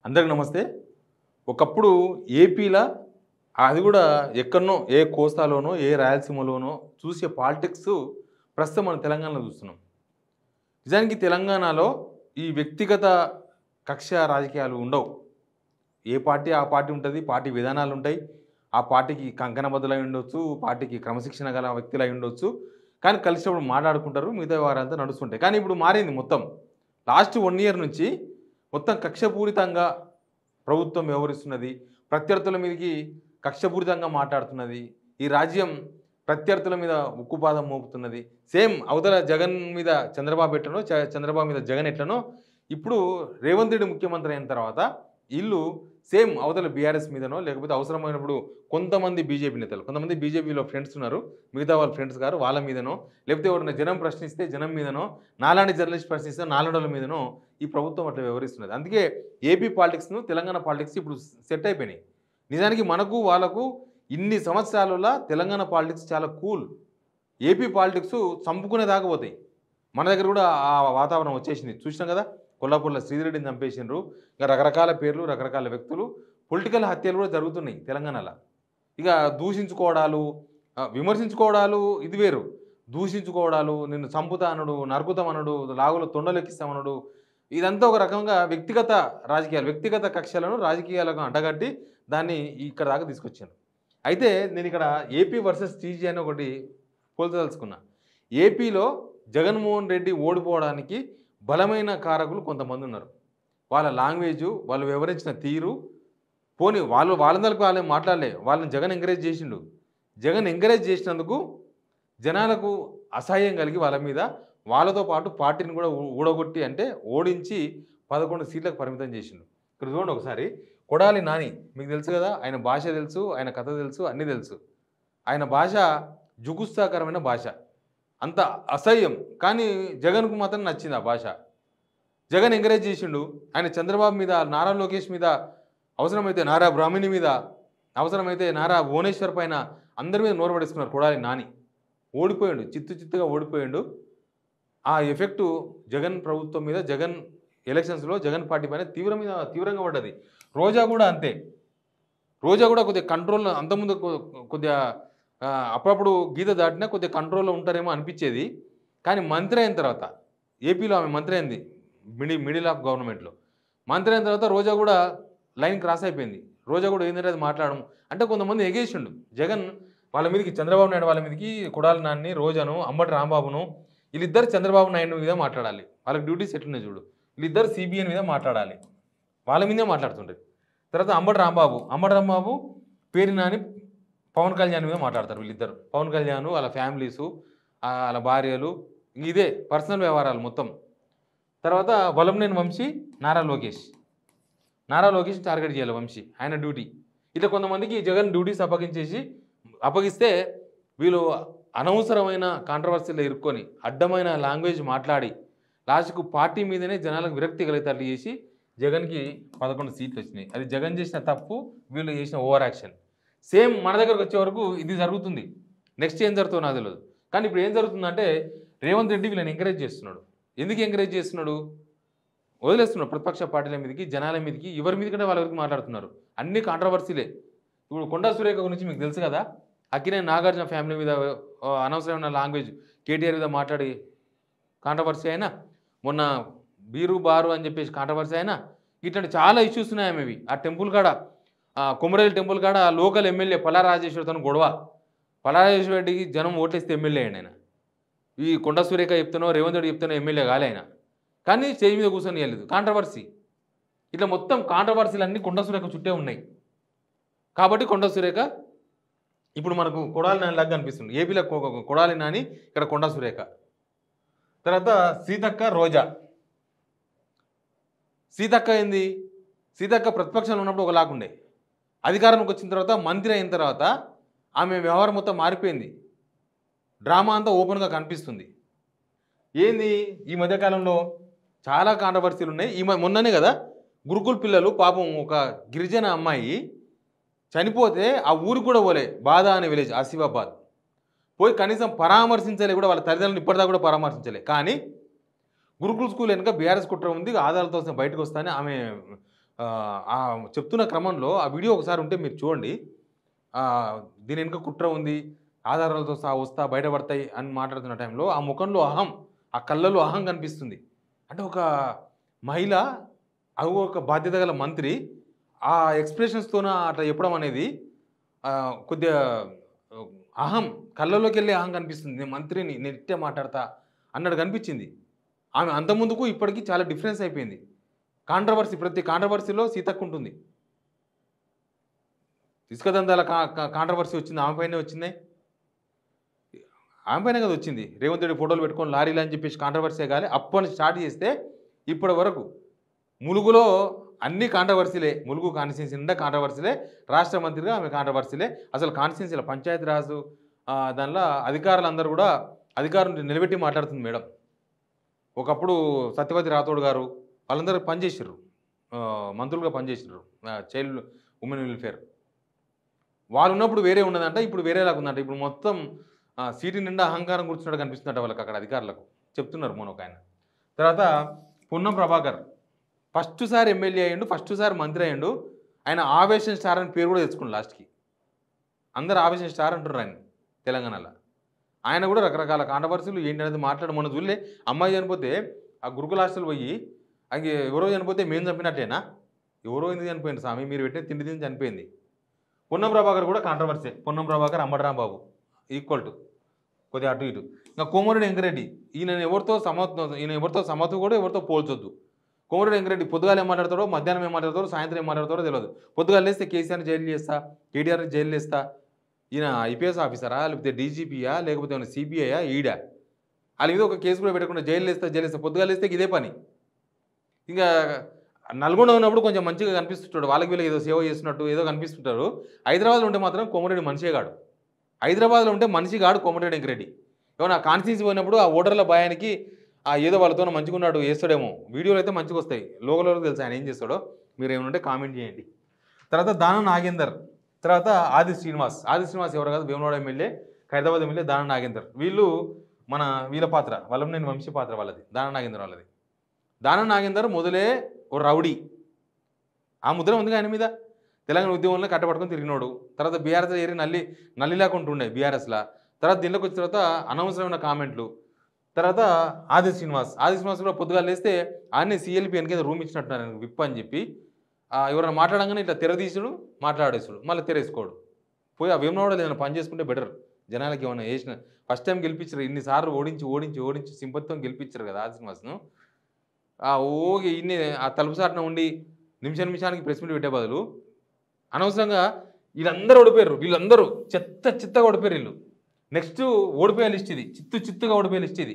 అందరికి నమస్తే. ఒకప్పుడు ఏపీల అది కూడా ఎక్కడనో ఏ కోస్తాలోనో, ఏ రాయలసీమలోనో చూసే పాలిటిక్స్ ప్రస్తుతం మనం తెలంగాణలో చూస్తున్నాం. నిజానికి తెలంగాణలో ఈ వ్యక్తిగత కక్ష రాజకీయాలు ఉండవు. ఏ పార్టీ ఆ పార్టీ ఉంటది. పార్టీ విధానాలు ఉంటాయి. ఆ పార్టీకి కంకణబద్దులై ఉండొచ్చు. పార్టీకి క్రమశిక్షణ గల వ్యక్తులై ఉండొచ్చు. కానీ కలిసినప్పుడు మాట్లాడుకుంటారు. మిగతా వారంతా నడుస్తుంటాయి. కానీ ఇప్పుడు మారింది మొత్తం. లాస్ట్ 1 ఇయర్ నుంచి మొత్తం కక్షపూరితంగా ప్రభుత్వం వ్యవహరిస్తున్నది. ప్రత్యర్థుల మీదకి కక్షపూరితంగా మాట్లాడుతున్నది. ఈ రాజ్యం ప్రత్యర్థుల మీద ఉక్కుపాదం మోపుతున్నది. సేమ్ అవతల జగన్ మీద చంద్రబాబు ఎట్లనో, చంద్రబాబు మీద జగన్ ఎట్లనో, ఇప్పుడు రేవంత్ రెడ్డి ముఖ్యమంత్రి అయిన తర్వాత ఈళ్ళు సేమ్ అవతల బీఆర్ఎస్ మీదనో, లేకపోతే అవసరమైనప్పుడు కొంతమంది బీజేపీ నేతలు, కొంతమంది బీజేపీలో ఫ్రెండ్స్ ఉన్నారు. మిగతా వాళ్ళ ఫ్రెండ్స్ గారు వాళ్ళ మీదనో, లేకపోతే ఎవరైనా జనం ప్రశ్నిస్తే జనం మీదనో, నాలాంటి జర్నలిస్ట్ ప్రశ్నిస్తే నాలాంటి మీదనో ఈ ప్రభుత్వం అట్లా వ్యవహరిస్తున్నది. అందుకే ఏపీ పాలిటిక్స్ను తెలంగాణ పాలిటిక్స్ ఇప్పుడు సెట్ అయిపోయినాయి. నిజానికి మనకు వాళ్ళకు ఇన్ని సంవత్సరాలలో తెలంగాణ పాలిటిక్స్ చాలా కూల్. ఏపీ పాలిటిక్స్ చంపుకునే దాకపోతాయి. మన దగ్గర కూడా ఆ వాతావరణం వచ్చేసింది. చూసినాం కదా, కొల్లాపూర్లో శ్రీధర్రెడ్డిని చంపేసిండ్రు. ఇంకా రకరకాల పేర్లు, రకరకాల వ్యక్తులు, పొలిటికల్ హత్యలు కూడా జరుగుతున్నాయి తెలంగాణలో. ఇక దూషించుకోవడాలు, విమర్శించుకోవడాలు ఇది వేరు. దూషించుకోవడాలు, నిన్ను చంపుతానడు, నరుకుతామనడు, లాగులో తొండలెక్కిస్తామనడు, ఇదంతా ఒక రకంగా వ్యక్తిగత రాజకీయాలు, వ్యక్తిగత కక్షలను రాజకీయాలకు అంటగట్టి దాన్ని ఇక్కడ దాకా తీసుకొచ్చాను. అయితే నేను ఇక్కడ ఏపీ వర్సెస్ టీజీ అని ఒకటి పోల్చదలుచుకున్నా. ఏపీలో జగన్మోహన్ రెడ్డి ఓడిపోవడానికి బలమైన కారకులు కొంతమంది ఉన్నారు. వాళ్ళ లాంగ్వేజు, వాళ్ళు వివరించిన తీరు, పోనీ వాళ్ళందరికీ వాళ్ళే మాట్లాడలే, వాళ్ళని జగన్ ఎంకరేజ్ చేసిండు. జగన్ ఎంకరేజ్ చేసినందుకు జనాలకు అసహ్యం కలిగి వాళ్ళ మీద, వాళ్ళతో పాటు పార్టీని కూడా ఊడగొట్టి, అంటే ఓడించి 11 సీట్లకు పరిమితం చేసిండు. ఇక్కడ చూడండి ఒకసారి, కొడాలి నాని మీకు తెలుసు కదా, ఆయన భాష తెలుసు, ఆయన కథ తెలుసు, అన్నీ తెలుసు. ఆయన భాష జుగుప్సాకరమైన భాష, అంత అసహ్యం. కానీ జగన్కు మాత్రం నచ్చింది ఆ భాష. జగన్ ఎంకరేజ్ చేసిండు. ఆయన చంద్రబాబు మీద, నారా లోకేష్ మీద, అవసరమైతే నారా బ్రాహ్మణి మీద, అవసరమైతే నారా భువనేశ్వర్ పైన అందరి మీద నోరు పడేసుకున్నారు కొడాలి నాని. ఓడిపోయాడు, చిత్తుగా ఓడిపోయాడు. ఆ ఎఫెక్టు జగన్ ప్రభుత్వం మీద, జగన్ ఎలక్షన్స్లో జగన్ పార్టీ పైన తీవ్రంగా పడ్డది. రోజా కూడా అంతే. రోజా కూడా కొద్దిగా కంట్రోల్లో, అంతకుముందు కొద్దిగా అప్పుడప్పుడు గీత దాటినా కొద్దిగా కంట్రోల్లో ఉంటారేమో అనిపించేది. కానీ మంత్రి అయిన తర్వాత, ఏపీలో ఆమె మంత్రి అయింది, మిడిల్ ఆఫ్ గవర్నమెంట్లో మంత్రి అయిన తర్వాత రోజా కూడా లైన్ క్రాస్ అయిపోయింది. రోజా కూడా ఏంటంటే అది మాట్లాడము అంటే కొంతమంది ఎగేసిండు జగన్ వాళ్ళ మీదకి, చంద్రబాబు నాయుడు వాళ్ళ మీదకి కొడాలి నాన్ని, రోజాను, అంబటి రాంబాబును, వీళ్ళిద్దరు చంద్రబాబు నాయుడు మీద మాట్లాడాలి. వాళ్ళకి డ్యూటీస్ ఎట్లున్నాయి చూడు. వీళ్ళిద్దరు సిబిఎన్ మీద మాట్లాడాలి, వాళ్ళ మీదే మాట్లాడుతుంటారు. తర్వాత అంబటి రాంబాబు పేరు నాని, పవన్ కళ్యాణ్ మీద మాట్లాడతారు వీళ్ళిద్దరు. పవన్ కళ్యాణ్, వాళ్ళ ఫ్యామిలీసు, వాళ్ళ భార్యలు, ఇదే పర్సనల్ వ్యవహారాలు మొత్తం. తర్వాత వలంనేని వంశీ, నారా లోకేష్ టార్గెట్ చేయాలి వంశీ, ఆయన డ్యూటీ. ఇట్లా కొంతమందికి జగన్ డ్యూటీస్ అప్పగిస్తే వీళ్ళు అనవసరమైన కాంట్రవర్సీలో ఇరుక్కొని, అడ్డమైన లాంగ్వేజ్ మాట్లాడి, లాస్ట్కు పార్టీ మీదనే జనాలకు విరక్తి కలిగేటట్లు చేసి జగన్కి 11 సీట్లు వచ్చినాయి. అది జగన్ చేసిన తప్పు, వీళ్ళు చేసిన ఓవర్ యాక్షన్. సేమ్ మన దగ్గరకు వచ్చే వరకు ఇది జరుగుతుంది. నెక్స్ట్ ఏం జరుగుతుందో నాకు తెలియదు. కానీ ఇప్పుడు ఏం జరుగుతుందంటే, రేవంత్ రెడ్డి వీళ్ళని ఎంకరేజ్ చేస్తున్నాడు. ఎందుకు ఎంకరేజ్ చేస్తున్నాడు? వదిలేస్తున్నాడు ప్రతిపక్ష పార్టీల మీదకి, జనాల మీదకి, ఎవరి మీద కంటే వాళ్ళ వరకు మాట్లాడుతున్నారు. అన్ని కాంట్రవర్సీలే. ఇప్పుడు కొండా సురేఖ గురించి మీకు తెలుసు కదా, అక్కినేని నాగార్జున ఫ్యామిలీ మీద అనవసరమైన లాంగ్వేజ్ కేటీఆర్ మీద మాట్లాడి కాంట్రవర్సీ అయినా, మొన్న బారు అని చెప్పేసి కాంట్రవర్సీ అయినా, ఇట్లాంటి చాలా ఇష్యూస్ ఉన్నాయి ఆమెవి. ఆ టెంపుల్ కాడ, కొమరేలి టెంపుల్ కాడ లోకల్ ఎమ్మెల్యే పల్లా రాజేశ్వరితో గొడవ. పల్లా రాజేశ్వర రెడ్డికి జనం ఓట్లేస్తే ఎమ్మెల్యే అయ్యండి ఆయన. ఈ కొండా సురేఖ చెప్తానో, రేవంత్ రెడ్డి చెప్తానో ఎమ్మెల్యే కాలే ఆయన. కానీ స్టేజ్ మీద కూర్చొని వెళ్ళలేదు, కాంట్రవర్సీ. ఇట్లా మొత్తం కాంట్రవర్సీలు అన్నీ కొండా సురేఖ చుట్టే ఉన్నాయి. కాబట్టి కొండా సురేఖ ఇప్పుడు మనకు కొడాలి నాని లాగా అనిపిస్తుంది. ఏపీలో కొడాలి నాని, ఇక్కడ కొండా సురేఖ. తర్వాత సీతక్క ఏంది? సీతక్క ప్రతిపక్షంలో ఉన్నప్పుడు ఒకలాగుండే, అధికారంలోకి వచ్చిన తర్వాత మంత్రి అయిన తర్వాత ఆమె వ్యవహారం మొత్తం మారిపోయింది. డ్రామా అంతా ఓపెన్గా కనిపిస్తుంది. ఏంది ఈ మధ్యకాలంలో చాలా కాంట్రవర్సీలు ఉన్నాయి. మొన్ననే కదా గురుకుల్ పిల్లలు, పాపం ఒక గిరిజన అమ్మాయి చనిపోతే ఆ ఊరికి కూడా పోలే, బాధ అనే విలేజ్, ఆసిఫాబాద్ పోయి కనీసం పరామర్శించలే కూడా, వాళ్ళ తల్లిదండ్రులను ఇప్పటిదాకా కూడా పరామర్శించలే. కానీ గురుకుల్ స్కూల్ వెనుక బీఆర్ఎస్ కుట్ర ఉంది, ఆధారాలతో బయటకు వస్తానే ఆమె ఆ చెప్తున్న క్రమంలో ఆ వీడియో ఒకసారి ఉంటే మీరు చూడండి. దీని వెనుక కుట్ర ఉంది. ఆధారాలతో సహా వస్తా, బయటపడతాయి అని మాట్లాడుతున్న టైంలో ఆ ముఖంలో అహం, ఆ కళ్ళలో అహం కనిపిస్తుంది. అంటే ఒక మహిళ, అది ఒక బాధ్యత గల మంత్రి ఆ ఎక్స్‌ప్రెషన్స్‌తోన అట్లా చెప్పడం అనేది కొద్దిగా ఆహ్, అహం కళ్ళలోకెళ్ళే అహం కనిపిస్తుంది. నేను మంత్రిని, నేను ఇట్టే మాట్లాడతా అన్నట్టు కనిపించింది. ఆమె అంతకుముందుకు ఇప్పటికి చాలా డిఫరెన్స్ అయిపోయింది. ప్రతి కాంట్రోవర్సీలో సీతక్క ఉంటుంది. ఇసుక దందాల కాంట్రోవర్సీ వచ్చింది. ఆమె పైనే వచ్చింది. ఆమె పైనే కదా వచ్చింది. రేవంత్ రెడ్డి ఫోటోలు పెట్టుకొని లారీలు అని చెప్పేసి కాంట్రోవర్సీ గాలి అప్పటి నుంచి స్టార్ట్ చేస్తే ఇప్పటి వరకు ములుగులో అన్ని కాంట్రోవర్సీలే. ములుగు కాన్స్టిట్యున్సీ నిండా కాంట్రోవర్సీలే. రాష్ట్ర మంత్రిగా ఆమె కాంట్రోవర్సీలే. అసలు కాన్స్టిట్యున్సీల పంచాయతీరాజు దానిలో అధికారులందరూ కూడా అధికారులను నిలబెట్టి మాట్లాడుతుంది మేడం. ఒకప్పుడు సత్యవతి రాథోడ్ గారు వాళ్ళందరూ పనిచేసిర్రు. మంత్రులుగా పనిచేసిర్రు. Child women welfare. వాళ్ళున్నప్పుడు వేరే ఉన్నదంట. ఇప్పుడు వేరేలాగా ఉందంట. ఇప్పుడు మొత్తం సీటు నిండా అహంకారం కూర్చున్నట్టు కనిపిస్తుందట వాళ్ళకి అక్కడ అధికారులకు. చెప్తున్నారు మొన్న ఒకాయన. తర్వాత పొన్నం ప్రభాకర్ ఫస్ట్ సారి ఎమ్మెల్యే అయ్యిండు. ఫస్ట్ సారి మంత్రి అయ్యిండు. ఆయన ఆవేశం స్టార్ అని పేరు కూడా తెచ్చుకున్నాడు లాస్ట్‌కి. అందరూ ఆవేశం స్టార్ అంటుర్రు ఆయన్ని తెలంగాణలో. ఆయన కూడా రకరకాల కాంట్రోవర్సీలు ఏంటనేది మొన్న చూడలే అమ్మాయి చనిపోతే ఆ గురుకుల హాస్టల్ పోయి ఎవరో చనిపోతే మేము చంపినట్టేనా? ఎవరో ఎందుకు చనిపోయింది స్వామి? మీరు పెట్టిన తిండి తిని చనిపోయింది. పొన్నం ప్రభాకర్ కూడా controversy. Ponnam Prabhakar, Ambati Rambabu equal to కొద్దిగా అటు ఇటు. ఇంకా కోమరెడ్డి వెంకరెడ్డి ఈయన ఎవరితో సమత్వ కూడా ఎవరితో పోల్చొద్దు. కోమరెడ్డి వెంకరెడ్డి పొద్దుగాల ఏం మాట్లాడతాడో, మధ్యాహ్నం ఏం మాట్లాడతాడో, సాయంత్రం ఏం మాట్లాడతాడో తెలియదు. పొద్దుగాల లేస్తే కేసీఆర్ని జైలు చేస్తా, కేటీఆర్ని జైలు వేస్తా. ఈయన ఐపీఎస్ ఆఫీసరా, లేకపోతే డీజీపీయా, లేకపోతే ఏమైనా సిబిఐయా, ఈడా వాళ్ళ మీద ఒక కేసు కూడా పెట్టకుండా జైలు వేస్తా పొద్దుగాల వేస్తే ఇదే పని. ఇంకా నల్గొండ ఉన్నప్పుడు కొంచెం మంచిగా కనిపిస్తుంటాడు. వాళ్ళకి వీళ్ళకి ఏదో సేవ చేస్తున్నట్టు ఏదో కనిపిస్తుంటారు. హైదరాబాద్లో ఉంటే మాత్రం కోమరెడ్డి మనిషే కాడు. హైదరాబాద్లో ఉంటే మనిషి కాడు కోమటిరెడ్డి వెంకరెడ్డి. ఏమన్నా కాన్స్టిట్యున్సీ పోయినప్పుడు ఆ ఓటర్ల భయానికి ఏదో వాళ్ళతో మంచిగా ఉన్నాడు వేస్తాడేమో. వీడియోలు అయితే మంచిగా వస్తాయి. లోకల్ తెలుసు ఆయన ఏం చేస్తాడో. మీరు ఏమైనా కామెంట్ చేయండి. తర్వాత దానం నాగేందర్, తర్వాత ఆది శ్రీనివాస్. ఆది శ్రీనివాస్ ఎవరు కాదు, వేములవాడ ఎమ్మెల్యే, ఖైరతాబాద్ ఎమ్మెల్యే దానం నాగేందర్. వీళ్ళ పాత్ర వల్లంనేని వంశీ పాత్ర వాళ్ళది, దానం నాగేందర్ వాళ్ళది. దానం నాగేందర్ మొదలే ఓ రౌడీ. ఆ ముద్ర ఉంది ఆయన మీద. తెలంగాణ ఉద్యమంలో కట్టబట్టుకొని తిరిగినోడు. తర్వాత బీఆర్ఎస్ ఏరి నల్లి లేకుండా ఉండే బీఆర్ఎస్లో. తర్వాత దీనిలోకి వచ్చిన తర్వాత అనవసరమైన కామెంట్లు. తర్వాత ఆది శ్రీనివాస్ కూడా పొద్దుగా లేస్తే ఆయన్ని సీఎల్పీ వెనక రూమ్ ఇచ్చినట్టున్నారు విప్ అని చెప్పి. ఎవరైనా మాట్లాడంగానే ఇట్లా తెరదీసుడు, మాట్లాడేసుడు, మళ్ళీ తెరేసుకోడు. పోయి ఆ వేమనవాడలో ఏదైనా పని చేసుకుంటే బెటర్. జనాలకి ఏమైనా వేసిన ఫస్ట్ టైం గెలిపించారు. ఇన్నిసార్లు ఓడించి సింపతితో గెలిపించారు కదా ఆది శ్రీనివాస్ను. ఇన్ని ఆ తలుపు సాటున ఉండి నిమిషానికి ప్రెస్ మీట్ పెట్టే బదులు అనవసరంగా వీళ్ళందరూ ఓడిపోయారు. వీళ్ళందరూ చిత్తగా ఓడిపోయారు వీళ్ళు. నెక్స్ట్ ఓడిపోయే లిస్ట్ ఇది. చిత్తుగా ఓడిపోయే లిస్ట్ ఇది.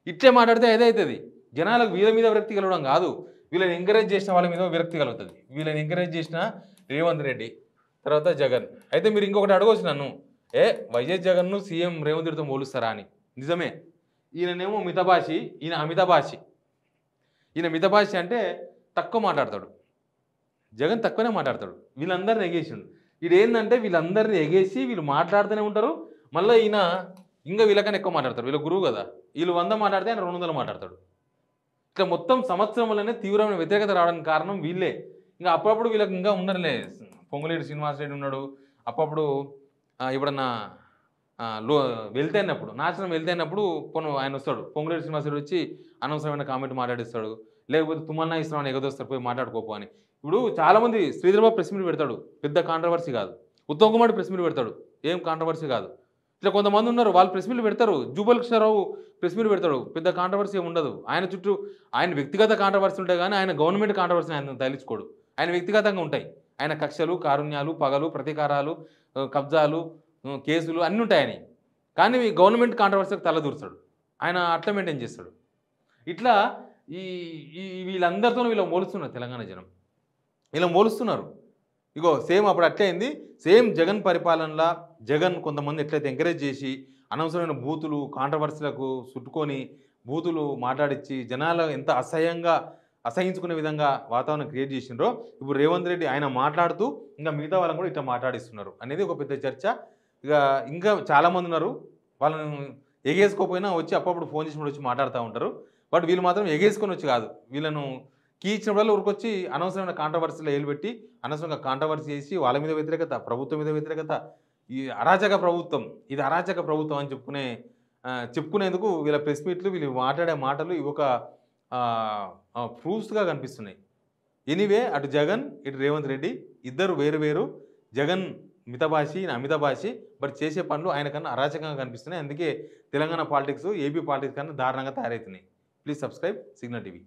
ఇట్లే మాట్లాడితే ఏదవుతుంది, జనాలకు వీళ్ళ మీద విరక్తి కలవడం కాదు, వీళ్ళని ఎంకరేజ్ చేసిన వాళ్ళ మీద విరక్తి కలుగుతుంది. వీళ్ళని ఎంకరేజ్ చేసిన రేవంత్ రెడ్డి, తర్వాత జగన్. అయితే మీరు ఇంకొకటి అడగవచ్చు నన్ను, వైఎస్ జగన్ను సీఎం రేవంత్ రెడ్డితో పోలుస్తారా అని. నిజమే. ఈయననేమో మితభాషి, ఈయన అమితభాషి. ఈయన మితభాషి అంటే తక్కువ మాట్లాడతాడు, జగన్ తక్కువనే మాట్లాడతాడు. వీళ్ళందరిని ఎగేసిండు. ఏంటంటే వీళ్ళందరినీ ఎగేసి వీళ్ళు మాట్లాడుతూనే ఉంటారు. మళ్ళీ ఈయన ఇంకా వీళ్ళకన్నా ఎక్కువ మాట్లాడతారు. వీళ్ళ గురువు కదా, వీళ్ళు 100 మాట్లాడితే ఆయన 200 మాట్లాడతాడు. ఇట్లా మొత్తం సంవత్సరంలోనే తీవ్రమైన వ్యతిరేకత రావడానికి కారణం వీళ్ళే. ఇంకా అప్పుడప్పుడు వీళ్ళకి ఇంకా ఉండరులే. పొంగులేటి శ్రీనివాసరెడ్డి ఉన్నాడు. అప్పుడప్పుడు ఎప్పుడన్నా వెళ్తే అన్నప్పుడు, నాశనం వెళ్తే అన్నప్పుడు ఆయన వస్తాడు. పొంగులేటి శ్రీనివాసరెడ్డి వచ్చి అనవసరమైన కామెంట్ మాట్లాడిస్తాడు. లేకపోతే తుమ్మన్నా ఇస్తున్నాం అని ఎగదొస్తారు, పోయి మాట్లాడుకోపో అని. ఇప్పుడు చాలామంది శ్రీధర్బాబు ప్రెస్ మీట్ పెడతాడు, పెద్ద కాంట్రవర్సీ కాదు. ఉత్తమ్ కుమార్ ప్రెస్ మీట్ పెడతాడు, ఏం కాంట్రవర్సీ కాదు. ఇట్లా కొంతమంది ఉన్నారు, వాళ్ళు ప్రెస్ మీట్లు పెడతారు. జూపల్ కృష్ణారావు ప్రెస్ మీట్ పెడతాడు, పెద్ద కాంట్రవర్సీ ఉండదు. ఆయన చుట్టూ ఆయన వ్యక్తిగత కాంట్రవర్సీ ఉంటాయి కానీ ఆయన గవర్నమెంట్ కాంట్రవర్సీ ఆయన తగిలించుకోడు. ఆయన వ్యక్తిగతంగా ఉంటాయి. ఆయన కక్షలు, కారుణ్యాలు, పగలు, ప్రతీకారాలు, కబ్జాలు, కేసులు అన్నీ ఉంటాయని. కానీ గవర్నమెంట్ కాంట్రవర్సీకి తలదూర్చాడు. ఆయన అట్లా మెయింటైన్ చేస్తాడు. ఇట్లా వీళ్ళందరితో వీళ్ళ మోలుస్తున్నారు తెలంగాణ జనం. ఇలా మోలుస్తున్నారు. ఇగో సేమ్ అప్పుడు అట్లే అయింది. సేమ్ జగన్ పరిపాలనలా జగన్ కొంతమంది ఎట్లయితే ఎంకరేజ్ చేసి అనవసరమైన బూతులు కాంట్రవర్సీలకు చుట్టుకొని బూతులు మాట్లాడించి జనాలు ఎంత అసహించుకునే విధంగా వాతావరణం క్రియేట్ చేసినారో, ఇప్పుడు రేవంత్ రెడ్డి ఆయన మాట్లాడుతూ ఇంకా మిగతా వాళ్ళని కూడా ఇట్లా మాట్లాడిస్తున్నారు అనేది ఒక పెద్ద చర్చ. ఇంకా చాలామంది ఉన్నారు, వాళ్ళని ఎగేసుకోకపోయినా వచ్చి అప్పుడప్పుడు ఫోన్ చేసినప్పుడు వచ్చి మాట్లాడుతూ ఉంటారు. బట్ వీళ్ళు మాత్రం ఎగేసుకొని వచ్చి కాదు, వీళ్ళను కీ ఇచ్చినప్పుడల్లా ఊరికొచ్చి అనవసరమైన కాంట్రవర్సీలో ఏలుపెట్టి, అనవసరంగా కాంట్రవర్సీ చేసి వాళ్ళ మీద వ్యతిరేకత, ప్రభుత్వం మీద వ్యతిరేకత, ఈ అరాచక ప్రభుత్వం, ఇది అరాచక ప్రభుత్వం అని చెప్పుకునేందుకు వీళ్ళ ప్రెస్ మీట్లు, వీళ్ళు మాట్లాడే మాటలు ఇవి ఒక ప్రూఫ్స్‌గా కనిపిస్తున్నాయి. ఎనీవే అటు జగన్, ఇటు రేవంత్ రెడ్డి ఇద్దరు వేరు వేరు. జగన్ మితభాషి, ఈయన అమితభాషి. బట్ చేసే పనులు ఆయన కన్నా అరాచకంగా కనిపిస్తున్నాయి. అందుకే తెలంగాణ పాలిటిక్స్, ఏపీ పాలిటిక్స్ కన్నా దారుణంగా తయారవుతున్నాయి. Please subscribe signal TV.